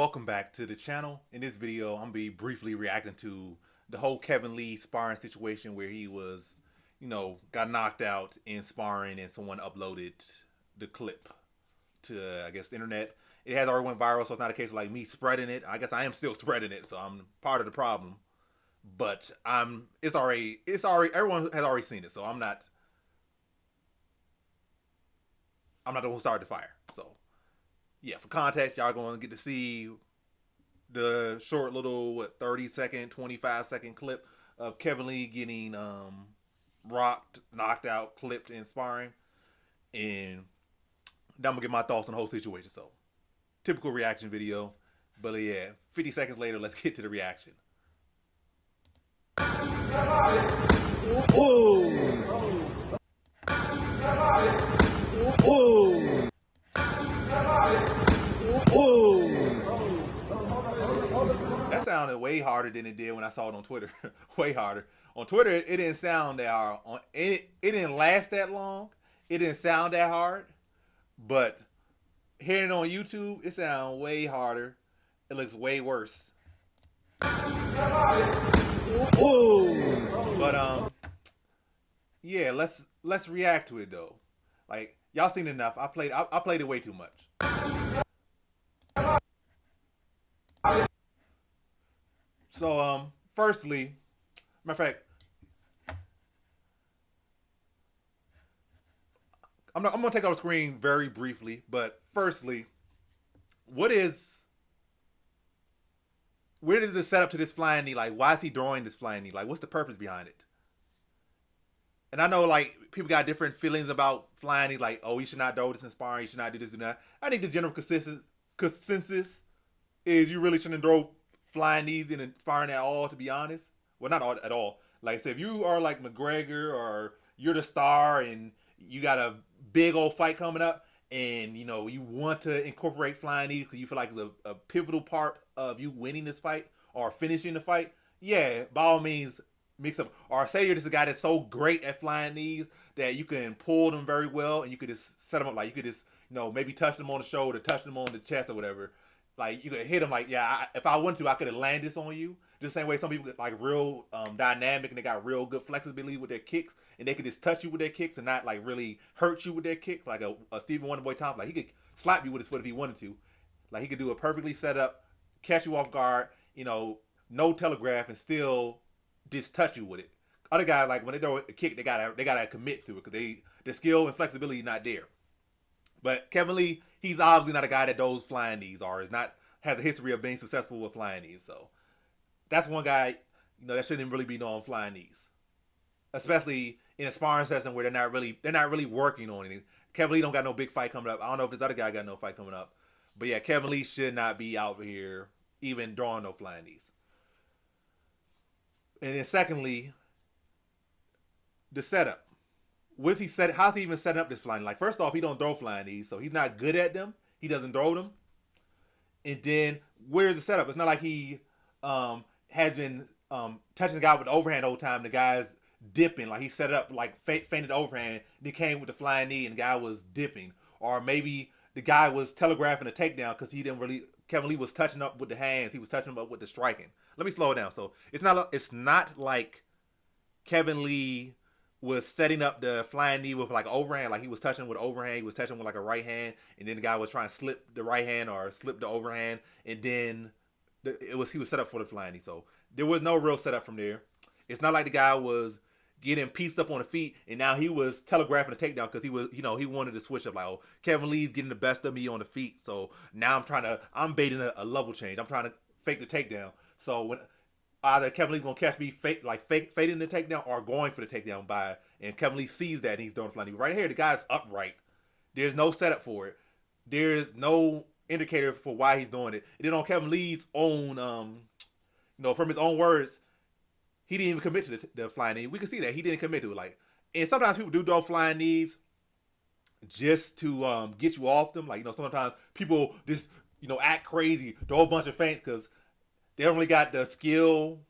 welcome back to the channel. In this video, I'm gonna be briefly reacting to the whole Kevin Lee sparring situation where he was, got knocked out in sparring and someone uploaded the clip to, I guess, the internet. It has already went viral, so it's not a case of like me spreading it. I guess I am still spreading it, so I'm part of the problem. But everyone has already seen it, so I'm not the one who started the fire. So yeah, for context, y'all gonna get to see the short little 30-second, 25-second clip of Kevin Lee getting rocked, knocked out, clipped in sparring, and then I'm gonna get my thoughts on the whole situation. So typical reaction video, but yeah, 50 seconds later, let's get to the reaction. That sounded way harder than it did when I saw it on Twitter. Way harder. On Twitter, it didn't sound that hard. It didn't last that long. It didn't sound that hard. But hearing it on YouTube, it sounds way harder. It looks way worse. But yeah, let's react to it though. Like, y'all seen enough. I played it way too much. So firstly, matter of fact, I'm gonna take out the screen very briefly, but firstly, where is the setup to this flying knee? Like, why is he throwing this flying knee? Like, what's the purpose behind it? And I know, like, people got different feelings about flying knees, like, oh, he should not throw this in sparring, he should not do this and that. I think the general consensus is you really shouldn't throw flying knees in sparring at all, to be honest. Well, not all, at all. Like I said, if you are like McGregor or you're the star and you got a big old fight coming up and, you want to incorporate flying knees because you feel like it's a pivotal part of you winning this fight or finishing the fight, yeah, by all means, mix up. Or say you're just a guy that's so great at flying knees that you can pull them very well and you could just set them up. Like, you could just, maybe touch them on the shoulder, touch them on the chest or whatever. Like, you could hit them like, yeah, if I wanted to, I could have landed this on you. Just the same way some people get like real dynamic and they got real good flexibility with their kicks and they could just touch you with their kicks and not like really hurt you with their kicks. Like a Stephen Wonderboy Thompson, like he could slap you with his foot if he wanted to. Like, he could do a perfectly set up, catch you off guard, no telegraph and still just touch you with it. Other guys, like, when they throw a kick, they gotta commit to it because their skill and flexibility is not there. But Kevin Lee, he's obviously not a guy that those flying knees or has a history of being successful with flying knees. So that's one guy, that shouldn't really be known flying knees, especially in a sparring session where they're not really working on anything. Kevin Lee don't got no big fight coming up. I don't know if this other guy got no fight coming up, but yeah, Kevin Lee should not be out here even drawing no flying knees. And then secondly, the setup. How's he even setting up this flying knee? Like, first off, he don't throw flying knees, so he's not good at them. He doesn't throw them. And then where's the setup? It's not like he has been touching the guy with the overhand the whole time. The guy's dipping. Like, he set it up like feinted overhand. Then came with the flying knee and the guy was dipping. Or maybe the guy was telegraphing a takedown because Kevin Lee was touching up with the hands. He was touching up with the striking. Let me slow it down. So it's not like Kevin Lee was setting up the flying knee with like overhand, like he was touching with overhand, he was touching with like a right hand, and then the guy was trying to slip the right hand or slip the overhand, and then he was set up for the flying knee. So there was no real setup from there. It's not like the guy was getting pieced up on the feet, and now he was telegraphing a takedown because he was, he wanted to switch up. Like, oh, Kevin Lee's getting the best of me on the feet, so now I'm baiting a level change. I'm trying to fake the takedown. So when either Kevin Lee's gonna catch me fading the takedown or going for the takedown and Kevin Lee sees that and he's throwing the flying knee. Right here, the guy's upright. There's no setup for it. There's no indicator for why he's doing it. And then on Kevin Lee's own, from his own words, he didn't even commit to the flying knee. We can see that he didn't commit to it. Like, and sometimes people do throw flying knees just to get you off them. Like, sometimes people just act crazy, throw a bunch of feints because they don't really got the skill,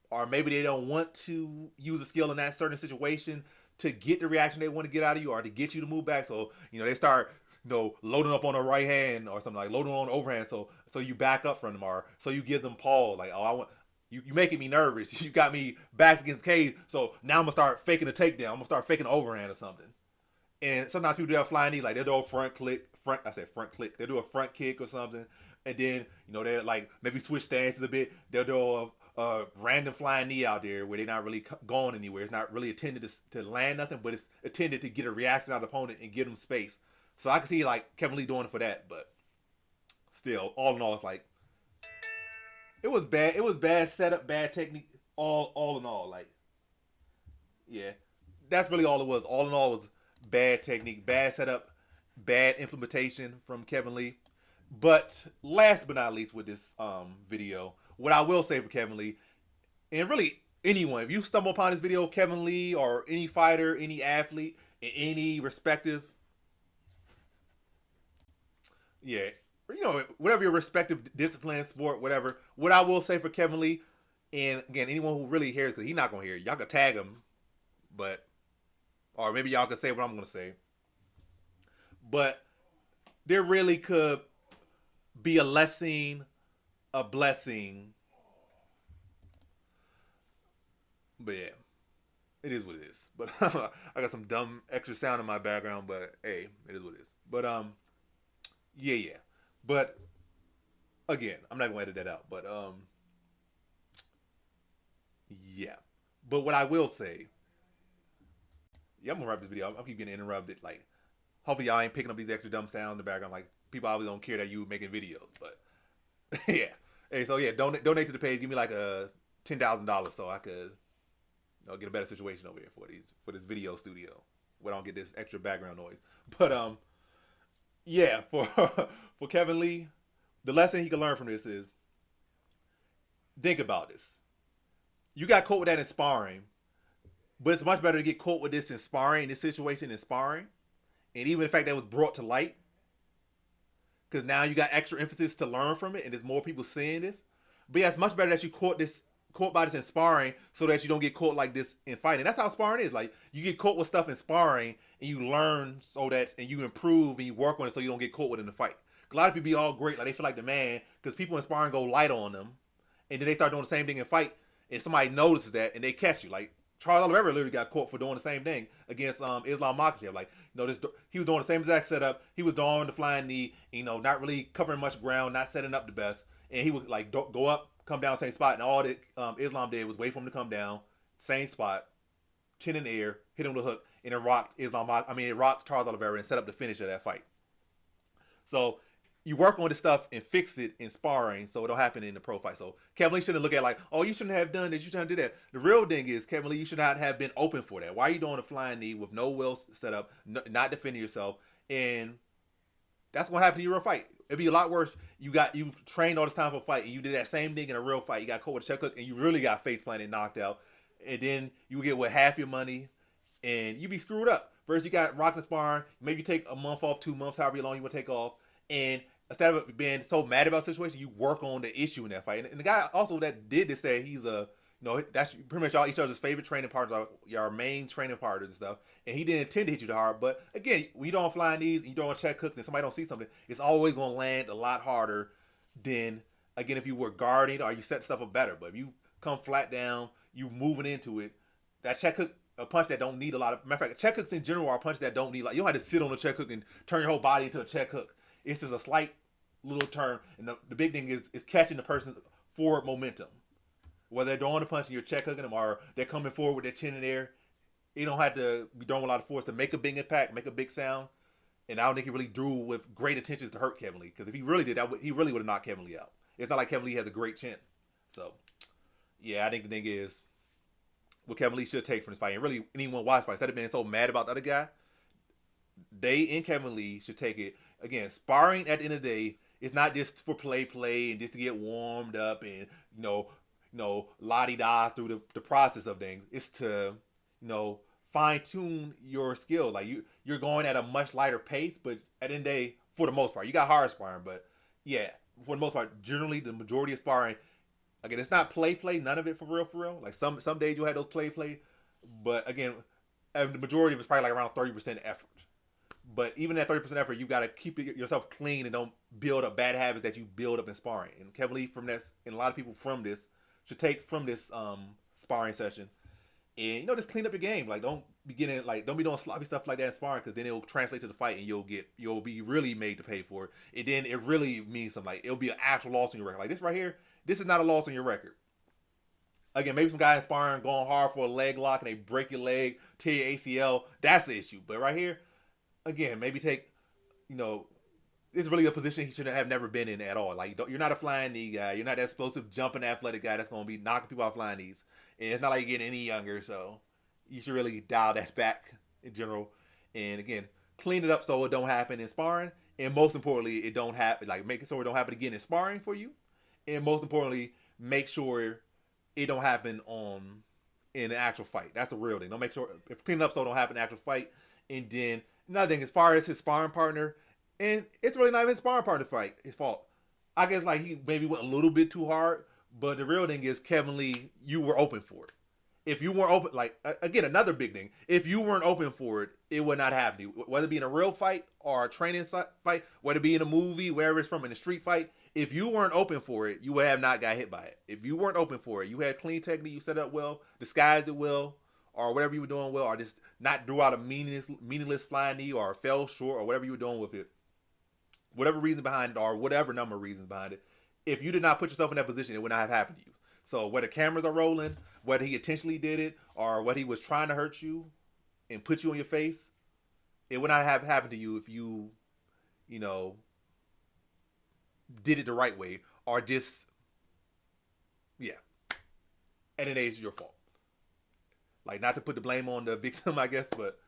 or maybe they don't want to use the skill in that certain situation to get the reaction they want to get out of you or to get you to move back. So, they start loading up on the right hand or something, like loading on the overhand, so you back up from them, or so you give them pause, like, oh, I want you making me nervous. You got me back against the cage, so now I'm gonna start faking a takedown. I'm gonna start faking an overhand or something. And sometimes people do a flying knee, like they'll do a front click, front click. They'll do a front kick or something, and then they'll like maybe switch stances a bit. They'll do a random flying knee out there where they're not really going anywhere. It's not really intended to land nothing, but it's intended to get a reaction out of the opponent and give them space. So I can see like Kevin Lee doing it for that, but still, all in all, it's like it was bad. It was bad setup, bad technique. All in all, like yeah, that's really all it was. All in all, it was bad technique, bad setup, bad implementation from Kevin Lee. But last but not least with this video, what I will say for Kevin Lee, and really anyone, if you stumble upon this video, Kevin Lee or any fighter, any athlete, in any respective, yeah, whatever your respective discipline, sport, whatever, what I will say for Kevin Lee, and again, anyone who really hears, because he's not going to hear, y'all can tag him, but, or maybe y'all can say what I'm going to say, but there really could be a blessing, but yeah, it is what it is. But I got some dumb extra sound in my background, but hey, it is what it is. But yeah. But again, I'm not gonna edit that out. But yeah. But what I will say, yeah, I'm gonna wrap this video. I'll keep getting interrupted. Like, hopefully y'all ain't picking up these extra dumb sounds in the background. Like, people obviously don't care that you making videos. But yeah. Hey, so yeah, donate to the page. Give me like a $10,000 so I could get a better situation over here for this video studio where I don't get this extra background noise. But yeah, for for Kevin Lee, the lesson he can learn from this is, think about this. You got caught with that in sparring, but it's much better to get caught with this in sparring, this situation in sparring, and even the fact that it was brought to light, because now you got extra emphasis to learn from it, and there's more people seeing this. But yeah, it's much better that you caught by this in sparring, so that you don't get caught like this in fighting. That's how sparring is. Like, you get caught with stuff in sparring, and you learn and you improve and you work on it so you don't get caught with it in the fight. A lot of people be all great, like they feel like the man, because people in sparring go light on them, and then they start doing the same thing in fight, and somebody notices that and they catch you. Like Charles Oliveira literally got caught for doing the same thing against Islam Makhachev. Like, he was doing the same exact setup. He was doing the flying knee, not really covering much ground, not setting up the best, and he would like go up, come down, same spot, and all that Islam did was wait for him to come down, same spot, chin in the air, hit him with a hook, and it rocked it rocked Charles Oliveira and set up the finish of that fight. So you work on this stuff and fix it in sparring so it don't happen in the pro fight. So Kevin Lee shouldn't look at like, oh, you shouldn't have done this, you shouldn't have did that. The real thing is, Kevin Lee, you should not have been open for that. Why are you doing a flying knee with no well set up, not defending yourself? And that's what happened in your real fight. It'd be a lot worse. You trained all this time for a fight, and you did that same thing in a real fight. You got caught with a check hook, and you really got face planted and knocked out. And then you get with half your money, and you be screwed up. First, you got rocking sparring. Maybe you take a month off, 2 months, however long you want to take off. And instead of being so mad about the situation, you work on the issue in that fight. And the guy also that did this say he's that's pretty much all each other's favorite training partners, your main training partners and stuff. And he didn't intend to hit you that hard. But again, when you don't fly knees and you don't check hooks and somebody don't see something, it's always going to land a lot harder than, again, if you were guarding or you set stuff up better. But if you come flat down, you moving into it, that check hook, a punch that don't need a lot of, matter of fact, check hooks in general are punches that don't need, like, you don't have to sit on a check hook and turn your whole body into a check hook. It's just a slight little turn. And the big thing is catching the person's forward momentum. Whether they're throwing a punch and you're check hooking them or they're coming forward with their chin in the air, you don't have to be throwing a lot of force to make a big impact, make a big sound. And I don't think he really drew with great intentions to hurt Kevin Lee. Because if he really did, he really would have knocked Kevin Lee out. It's not like Kevin Lee has a great chin. So, yeah, I think the thing is, what Kevin Lee should take from this fight, and really anyone watch fight, instead of being so mad about the other guy, they and Kevin Lee should take it. Again, sparring at the end of the day is not just for play and just to get warmed up and, la-di-da through the process of things. It's to, fine-tune your skill. Like, you're going at a much lighter pace, but at the end of the day, for the most part, you got hard sparring, but yeah, for the most part, generally the majority of sparring, again, it's not play, none of it for real. Like, some days you'll have those play, but again, the majority of it's probably like around 30% effort. But even at 30% effort, you got to keep yourself clean and don't build up bad habits that you build up in sparring. And Kevin Lee from this, and a lot of people from this should take from this sparring session, and just clean up your game. Like don't be doing sloppy stuff like that in sparring, because then it'll translate to the fight and you'll be really made to pay for it. And then it really means something. Like it'll be an actual loss in your record. Like this right here, this is not a loss in your record. Again, maybe some guy in sparring going hard for a leg lock and they break your leg, tear your ACL. That's the issue. But right here, again, maybe take, this is really a position he should have never been in at all. Like you're not a flying knee guy. You're not that explosive, jumping, athletic guy that's going to be knocking people off flying knees. And it's not like you're getting any younger, so you should really dial that back in general. And again, clean it up so it don't happen in sparring. And most importantly, it don't happen. Like make it so it don't happen again in sparring for you. And most importantly, make sure it don't happen in an actual fight. That's the real thing. Don't make sure clean it up so it don't happen in an actual fight. And then another thing, as far as his sparring partner, and it's really not even his sparring partner fight, his fault. I guess like he maybe went a little bit too hard, but the real thing is Kevin Lee, you were open for it. If you weren't open, like again, another big thing, if you weren't open for it, it would not happen to you. Whether it be in a real fight or a training fight, whether it be in a movie, wherever it's from, in a street fight, if you weren't open for it, you would have not got hit by it. If you weren't open for it, you had clean technique, you set up well, disguised it well, or whatever you were doing well, or just not threw out a meaningless flying knee, or fell short, or whatever you were doing with it, whatever reason behind it, or whatever number of reasons behind it, if you did not put yourself in that position, it would not have happened to you. So whether cameras are rolling, whether he intentionally did it, or whether he was trying to hurt you and put you on your face, it would not have happened to you if you, did it the right way, or just, and it is your fault. Like, not to put the blame on the victim, I guess, but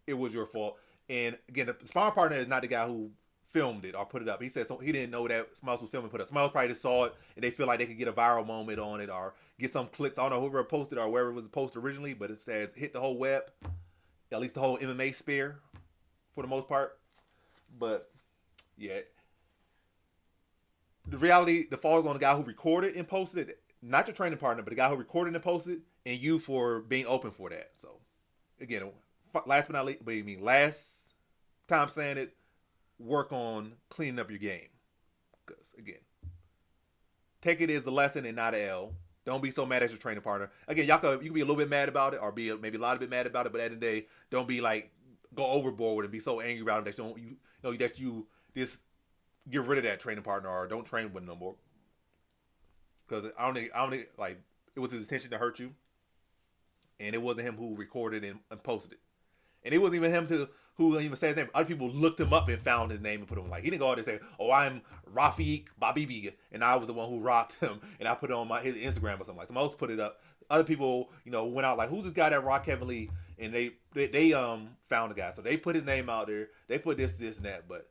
it was your fault. And again, the sparring partner is not the guy who filmed it or put it up. He said he didn't know that Smiles was filming, put it up. Smiles probably just saw it and they feel like they could get a viral moment on it or get some clicks. I don't know whoever posted or wherever it was posted originally, but it says hit the whole web, at least the whole MMA sphere for the most part. But yeah, the reality, the fall is on the guy who recorded and posted it, not your training partner, but the guy who recorded and posted it, and you for being open for that. So again, last time saying it, work on cleaning up your game. Because again, take it as a lesson and not an L. Don't be so mad at your training partner. Again, you can be a little bit mad about it, or be maybe a lot of bit mad about it. But at the end of the day, don't be like go overboard with it and be so angry about it that you just get rid of that training partner or don't train with him no more. Because I don't think like it was his intention to hurt you, and it wasn't him who recorded and posted it, and it wasn't even him who even said his name. Other people looked him up and found his name and put him like, he didn't go out there and say, "Oh, I'm Rafiq Babibi," and I was the one who rocked him, and I put it on his Instagram or something like. Someone else put it up. Other people, went out like, "Who's this guy that rocked Kevin Lee?" And they found the guy, so they put his name out there. They put this and that, but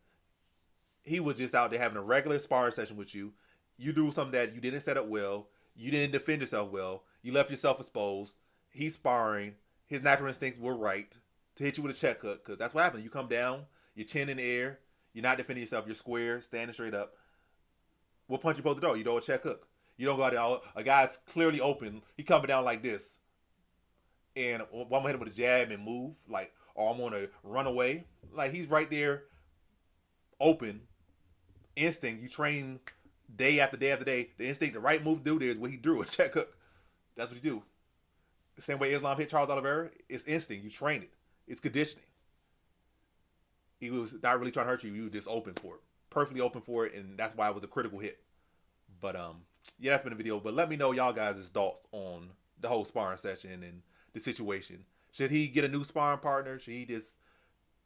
he was just out there having a regular sparring session with you. You do something that you didn't set up well. You didn't defend yourself well. You left yourself exposed. He's sparring. His natural instincts were right to hit you with a check hook, because that's what happens. You come down, your chin in the air, you're not defending yourself, you're square, standing straight up. What punch you supposed to throw? You throw a check hook. You don't go out there, a guy's clearly open, he coming down like this, and I'm going to hit him with a jab and move, like, or I'm going to run away. Like, he's right there, open, instinct. You train day after day after day. The instinct, the right move to do there is what he drew, a check hook. That's what you do. The same way Islam hit Charles Oliveira, it's instinct. You train it. It's conditioning. He was not really trying to hurt you. You were just open for it. Perfectly open for it, and that's why it was a critical hit. But, yeah, that's been a video. But let me know y'all guys' thoughts on the whole sparring session and the situation. Should he get a new sparring partner? Should he just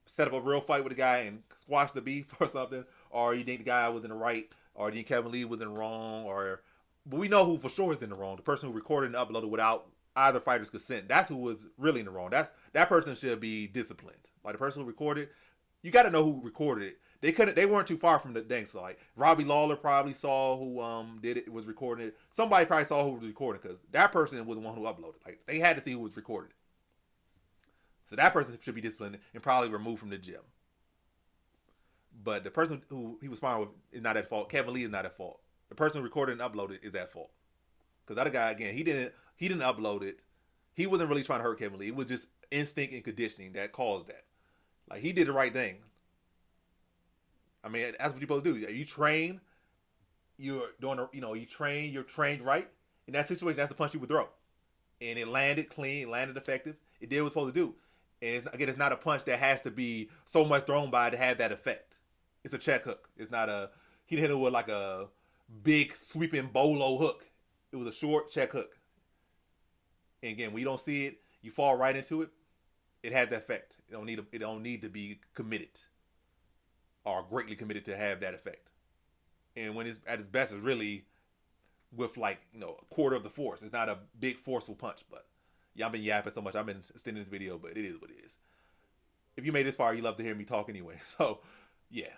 set up a real fight with the guy and squash the beef or something? Or you think the guy was in the right? Or do you think Kevin Lee was in the wrong? But we know who for sure is in the wrong. The person who recorded and uploaded without either fighter's consent. That's who was really in the wrong. That person should be disciplined. Like the person who recorded, you got to know who recorded it. They weren't too far from the thing. So like Robbie Lawler probably saw who did it, was recording it. Somebody probably saw who was recording, because that person was the one who uploaded. Like they had to see who was recording it. So that person should be disciplined and probably removed from the gym. But the person who he was sparring with is not at fault. Kevin Lee is not at fault. The person who recorded and uploaded is at fault. Because the other guy, again, he didn't upload it. He wasn't really trying to hurt Kevin Lee. It was just instinct and conditioning that caused that. Like, he did the right thing. I mean, that's what you're supposed to do. You train, you're doing, you're trained right. In that situation, that's the punch you would throw. And it landed clean, it landed effective. It did what it's supposed to do. And it's not a punch that has to be so much thrown by to have that effect. It's a check hook. It's not a, he didn't hit it with like a big sweeping bolo hook. It was a short check hook. And again, when you don't see it, you fall right into it. It has that effect. It don't need to be committed or greatly committed to have that effect. And when it's at its best, it's really with like a quarter of the force. It's not a big forceful punch, but y'all been yapping so much. I've been extending this video, but it is what it is. If you made this far, you love to hear me talk anyway. So yeah,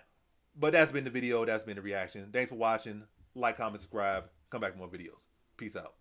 but that's been the video. That's been the reaction. Thanks for watching. Like, comment, subscribe. Come back for more videos. Peace out.